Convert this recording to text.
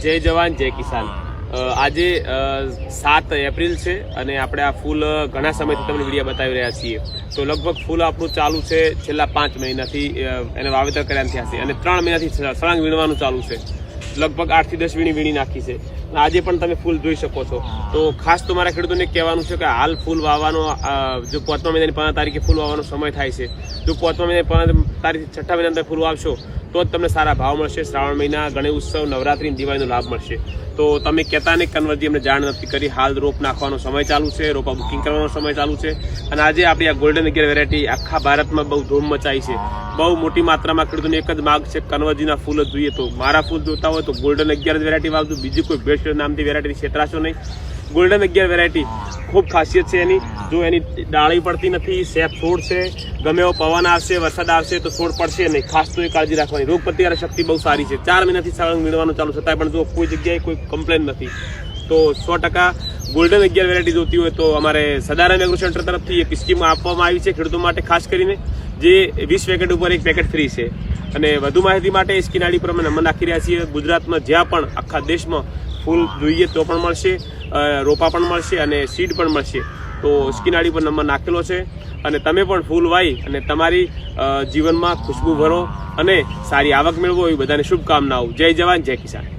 જય જવાન જય કિસાન। આજે 7 એપ્રિલ છે અને આપણે આ ફૂલ ઘણા સમયથી તમને વિડીયો બતાવી રહ્યા છીએ। તો લગભગ ફૂલ આપણું ચાલુ છે છેલ્લા 5 મહિનાથી એને વાવેતર કર્યા થયા છે અને 3 મહિનાથી સળંગ વીણવાનું ચાલુ છે। લગભગ 8 થી 10 વીણી નાખી છે। આજે પણ તમે ફૂલ જોઈ શકો છો। તો ખાસ તો મારા ખેડૂતોને કહેવાનું છે કે હાલ ફૂલ વાવવાનો જો 5મા મહિનાની 15 તારીખે ફૂલ વાવવાનો સમય થાય છે। જો 5મા મહિનાની 15 તારીખ 6ઠા મહિના અંદર ફૂલ વાવશો તો જ તમને સારા ભાવ મળશે। શ્રાવણ મહિના, ગણેશ ઉત્સવ, નવરાત્રી, દિવાળીનો લાભ મળશે। તો તમે કહેતા ને કન્વર્જી અમને જાણ નથી કરી। હાલ રોપ નાખવાનો સમય ચાલુ છે, રોપા બુકિંગ કરવાનો સમય ચાલુ છે અને આજે આપણી આ ગોલ્ડન 11 વેરાયટી આખા ભારતમાં બહુ ધૂમ મચાઈ છે। બહુ મોટી માત્રામાં ખેડૂતોની એક જ માગ છે કન્વર્જીના ફૂલ જ જોઈએ। તો મારા ફૂલ જોતા હોય તો ગોલ્ડન 11 વેરાયટી વાવજો, બીજી કોઈ બેસ્ટ નામથી વેરાયટી છેતરાશો નહીં। ગોલ્ડન 11 વેરાયટી ખૂબ ખાસિયત છે એની, જો એની ડાળી પડતી નથી, સેફ છોડ છે, ગમે એવો પવન આવશે, વરસાદ આવશે તો છોડ પડશે નહીં। ખાસ તો એ કાળજી રાખવાની। રોગ પ્રતિકારક શક્તિ બહુ સારી છે। 4 મહિનાથી સળંગ વીણવાનું ચાલુ છતાંય પણ જો કોઈ જગ્યાએ કોઈ કમ્પ્લેન નથી। તો 100% ગોલ્ડન 11 વેરાયટી જોતી હોય તો અમારે સદારામ એગ્રો સેન્ટર તરફથી એક સ્કીમ આપવામાં આવી છે ખેડૂતો માટે ખાસ કરીને, જે 20 પેકેટ ઉપર 1 પેકેટ ફ્રી છે। અને વધુ માહિતી માટે સ્કીન આઈડી પર અમે નંબર નાખી રહ્યા છીએ। ગુજરાતમાં જ્યાં પણ આખા દેશમાં ફૂલ જોઈએ તો પણ મળશે, રોપા પણ મળશે અને સીડ પણ મળશે। તો સ્કીન આઈડી પર નંબર નાખેલો છે અને તમે પણ ફૂલ વાવી અને તમારી જીવનમાં ખુશ્બુ ભરો અને સારી આવક મેળવો એવી બધાને શુભકામનાઓ। જય જવાન જય કિસાન।